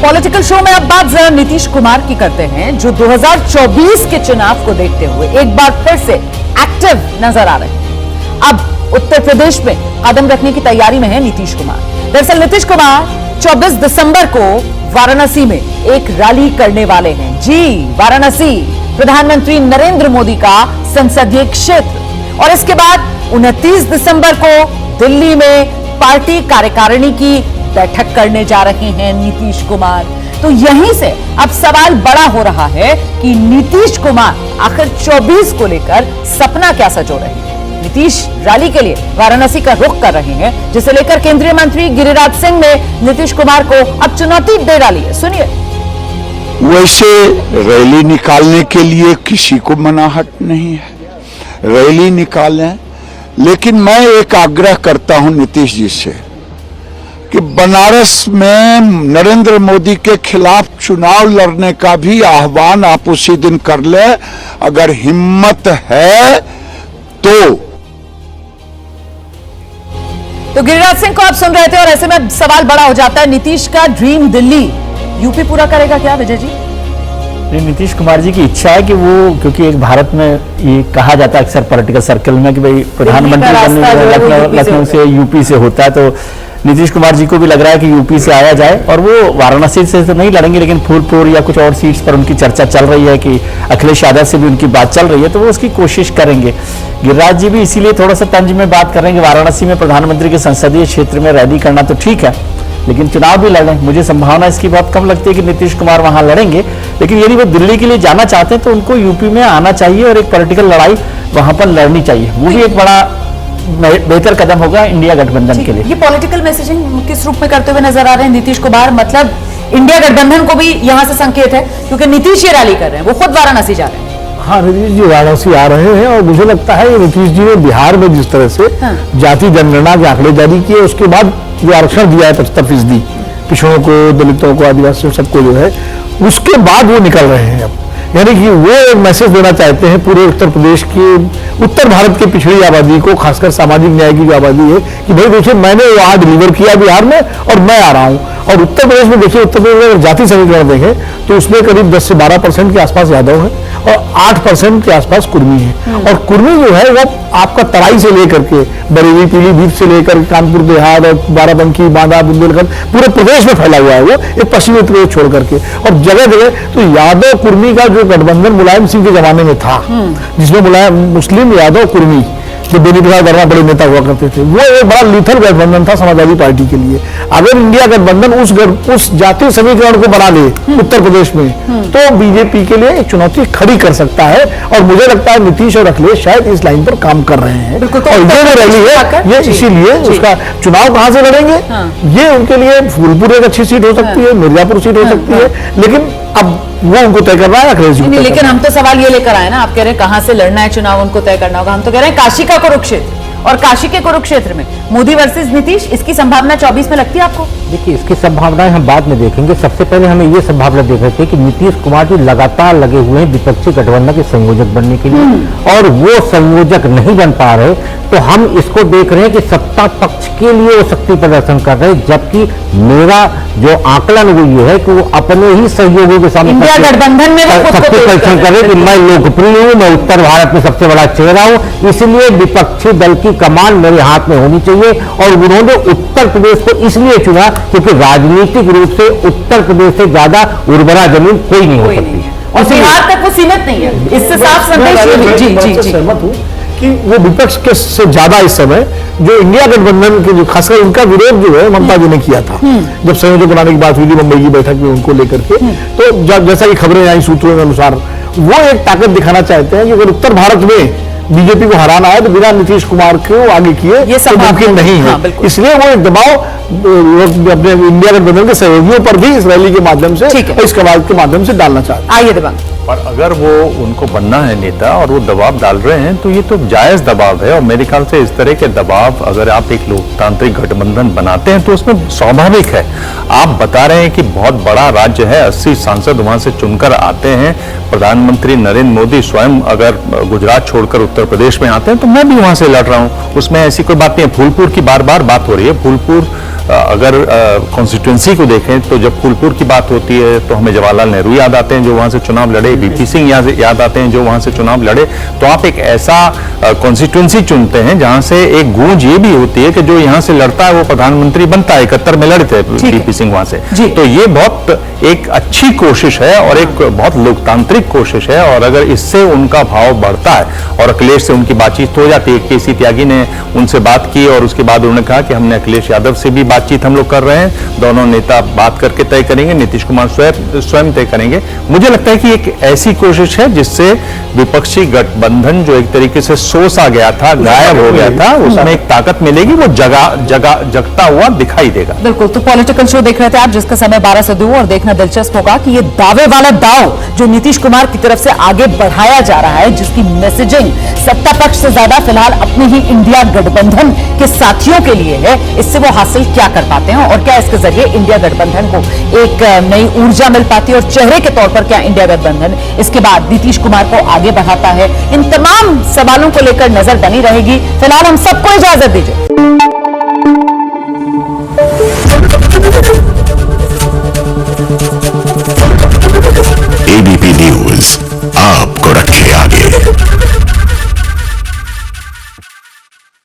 Political show में अब बात जरा नीतीश कुमार की करते हैं, जो 2024 के चुनाव को देखते हुए एक बार फिर से एक्टिव नजर आ रहे हैं। अब उत्तर प्रदेश में कदम रखने की तैयारी में है नीतीश कुमार। दरअसल नीतीश कुमार 24 दिसंबर को वाराणसी में एक रैली करने वाले हैं। जी, वाराणसी प्रधानमंत्री नरेंद्र मोदी का संसदीय क्षेत्र। और इसके बाद 29 दिसंबर को दिल्ली में पार्टी कार्यकारिणी की बैठक करने जा रहे हैं नीतीश कुमार। तो यहीं से अब सवाल बड़ा हो रहा है कि नीतीश कुमार आखिर 24 को लेकर सपना क्या सजो रहे हैं। नीतीश रैली के लिए वाराणसी का रुख कर रहे हैं, जिसे लेकर केंद्रीय मंत्री गिरिराज सिंह ने नीतीश कुमार को अब चुनौती दे डाली है। सुनिए। वैसे रैली निकालने के लिए किसी को मनाहट नहीं है, रैली निकालें, लेकिन मैं एक आग्रह करता हूं नीतीश जी से कि बनारस में नरेंद्र मोदी के खिलाफ चुनाव लड़ने का भी आह्वान आप उसी दिन कर ले, अगर हिम्मत है तो गिरिराज सिंह को आप सुन रहे थे और ऐसे में सवाल बड़ा हो जाता है, नीतीश का ड्रीम दिल्ली यूपी पूरा करेगा क्या विजय जी? नीतीश कुमार जी की इच्छा है कि वो, क्योंकि एक भारत में ये कहा जाता है अक्सर पॉलिटिकल सर्कल में कि भाई प्रधानमंत्री बनने लखनऊ से यूपी से होता है, तो नीतीश कुमार जी को भी लग रहा है कि यूपी से आया जाए। और वो वाराणसी से तो नहीं लड़ेंगे, लेकिन फूलपुर या कुछ और सीट्स पर उनकी चर्चा चल रही है कि अखिलेश यादव से भी उनकी बात चल रही है, तो वो उसकी कोशिश करेंगे। गिरिराज जी भी इसीलिए थोड़ा सा तंज में बात कर रहे हैं कि वाराणसी में प्रधानमंत्री के संसदीय क्षेत्र में रैली करना तो ठीक है, लेकिन चुनाव भी लड़ें। मुझे संभावना इसकी बहुत कम लगती है कि नीतीश कुमार वहां लड़ेंगे, लेकिन यदि वो दिल्ली के लिए जाना चाहते हैं तो उनको यूपी में आना चाहिए और एक पॉलिटिकल लड़ाई वहां पर लड़नी चाहिए। वो भी एक बड़ा बेहतर कदम होगा इंडिया गठबंधन के लिए। ये पॉलिटिकल मैसेजिंग किस रूप में करते हुए नजर आ रहे हैं नीतीश कुमार? मतलब इंडिया गठबंधन को भी यहां से संकेत है, क्योंकि नीतीश ये रैली कर रहे हैं, वो खुद वाराणसी जा रहे हैं। हाँ, नीतीश जी वाराणसी आ रहे हैं और मुझे लगता है नीतीश जी ने बिहार में जिस तरह से जाति जनगणना के आंकड़े जारी किए, उसके बाद जो आरक्षण दिया है 75%, पिछड़ों को, दलितों को, आदिवासियों सबको जो है, उसके बाद वो निकल रहे हैं अब। यानी कि वो एक मैसेज देना चाहते हैं पूरे उत्तर प्रदेश के, उत्तर भारत के पिछड़ी आबादी को, खासकर सामाजिक न्याय की जो आबादी है, कि भाई देखिए मैंने वहां डिलीवर किया बिहार में और मैं आ रहा हूं। और उत्तर प्रदेश में देखिए, उत्तर प्रदेश में अगर जाति समीकरण देखें तो उसमें करीब 10 से 12% के आसपास यादव है और 8% के आसपास कुर्मी है। और कुर्मी जो है वो आपका तराई से लेकर के बरेली, पीलीभीत से लेकर कानपुर देहात और बाराबंकी, बांदा, बुंदेलखंड, पूरे प्रदेश में फैला हुआ है वो, एक पश्चिमी उत्तर प्रदेश छोड़ करके। और जगह जगह तो यादव कुर्मी का जो गठबंधन मुलायम सिंह के जमाने में था, जिसमें मुस्लिम यादव कुर्मी जो बेनीप्रसाद वर्मा बड़े नेता हुआ करते थे, वो एक बड़ा लीथल गठबंधन था समाजवादी पार्टी के लिए। अगर इंडिया गठबंधन उस जातीय समीकरण को बना ले उत्तर प्रदेश में, तो बीजेपी के लिए एक चुनौती खड़ी कर सकता है। और मुझे लगता है नीतीश और अखिलेश शायद इस लाइन पर काम कर रहे हैं। तो और ये जो रैली है, ये इसीलिए उसका चुनाव कहां से लड़ेंगे, ये उनके लिए फूलपुर एक अच्छी सीट हो सकती है, मिर्जापुर सीट हो सकती है, लेकिन अब वो उनको तय करना है अखिलेश जी। लेकिन हम तो सवाल ये लेकर आए ना, आप कह रहे हैं कहां से लड़ना है चुनाव, उनको तय करना होगा। हम तो कह रहे हैं काशी का कुरुक्षेत्र, और काशी के कुरुक्षेत्र में मोदी वर्सेस नीतीश, इसकी संभावना 24 में लगती है आपको? देखिए, इसकी संभावनाएं हम बाद में देखेंगे। सबसे पहले हमें ये संभावना देख रहे थे कि नीतीश कुमार जी लगातार लगे हुए हैं विपक्षी गठबंधन के संयोजक बनने के लिए, और वो संयोजक नहीं बन पा रहे, तो हम इसको देख रहे हैं कि सत्ता पक्ष के लिए वो शक्ति प्रदर्शन कर रहे हैं। जबकि मेरा जो आकलन वो ये है कि वो अपने ही सहयोगियों के सामने इंडिया गठबंधन में शक्ति प्रदर्शन कर रहे हैं कि मैं लोकप्रिय हूँ, मैं उत्तर भारत में सबसे बड़ा चेहरा हूँ, इसलिए विपक्षी दल की कमान मेरे हाथ में होनी चाहिए। और उन्होंने उत्तर प्रदेश को इसलिए चुना क्योंकि राजनीतिक रूप से उत्तर प्रदेश से ज्यादा उर्वरा जमीन कोई नहीं हो सकती, और बिहार तक वो सीमित नहीं है। इससे साफ संदेश जी सहमत हूँ कि वो विपक्ष के से ज्यादा इस समय जो इंडिया गठबंधन के, जो खासकर उनका विरोध जो है ममता जी ने किया था, जब संयोजक बनाने की बात हुई थी मुंबई की बैठक में उनको लेकर के, तो जैसा कि खबरें आई सूत्रों के अनुसार, वो एक ताकत दिखाना चाहते हैं कि अगर उत्तर भारत में बीजेपी को हराना है तो बिना नीतीश कुमार को आगे किए तो मुमकिन नहीं है। इसलिए वो एक दबाव अपने इंडिया गठबंधन के सहयोगियों पर भी इस रैली के माध्यम से, इस कवायद के माध्यम से डालना चाहते हैं। आइए दबाव। और अगर वो उनको बनना है नेता और वो दबाव डाल रहे हैं तो ये तो जायज दबाव है। और मेरे ख्याल से इस तरह के दबाव अगर आप एक लोकतांत्रिक गठबंधन बनाते हैं तो उसमें स्वाभाविक है। आप बता रहे हैं कि बहुत बड़ा राज्य है, 80 सांसद वहां से चुनकर आते हैं। प्रधानमंत्री नरेंद्र मोदी स्वयं अगर गुजरात छोड़कर उत्तर प्रदेश में आते हैं तो मैं भी वहां से लड़ रहा हूं, उसमें ऐसी कोई बात नहीं है। फूलपुर की बार बार बात हो रही है, फूलपुर अगर कॉन्स्टिट्यूंसी को देखें तो जब फूलपुर की बात होती है तो हमें जवाहरलाल नेहरू याद आते हैं जो वहां से चुनाव लड़े, वीपी सिंह याद आते हैं जो वहां से चुनाव लड़े। तो आप एक ऐसा कॉन्स्टिट्यूंसी चुनते हैं जहां से एक गूंज ये भी होती है कि जो यहां से लड़ता है वो प्रधानमंत्री बनता है। 71 में लड़े थे वीपी सिंह वहां से। तो ये बहुत एक अच्छी कोशिश है और एक बहुत लोकतांत्रिक कोशिश है, और अगर इससे उनका भाव बढ़ता है और अखिलेश से उनकी बातचीत हो जाती है। केसी त्यागी ने उनसे बात की और उसके बाद उन्होंने कहा कि हमने अखिलेश यादव से भी बातचीत हम लोग कर रहे हैं, दोनों नेता बात करके तय करेंगे, नीतीश कुमार स्वयं तय करेंगे। मुझे लगता है कि एक ऐसी कोशिश है जिससे विपक्षी गठबंधन जो एक तरीके से सोसा गया था, गायब हो गया था, उसमें एक ताकत मिलेगी, वो जगता हुआ दिखाई देगा। बिल्कुल। तो पॉलिटिकल शो देख रहे थे आप, जिसका समय 12 से 2, और देखना दिलचस्प होगा कि ये दावे वाला दाव जो नीतीश कुमार की तरफ से आगे बढ़ाया जा रहा है, जिसकी मैसेजिंग सत्ता पक्ष से ज्यादा फिलहाल अपने ही इंडिया गठबंधन के साथियों के लिए है, इससे वो हासिल क्या कर पाते हैं और क्या इसके जरिए इंडिया गठबंधन को एक नई ऊर्जा मिल पाती है, और चेहरे के तौर पर क्या इंडिया गठबंधन इसके बाद नीतीश कुमार को आगे बढ़ाता है। इन तमाम सवालों को लेकर नजर बनी रहेगी। फिलहाल हम सबको इजाजत दीजिए।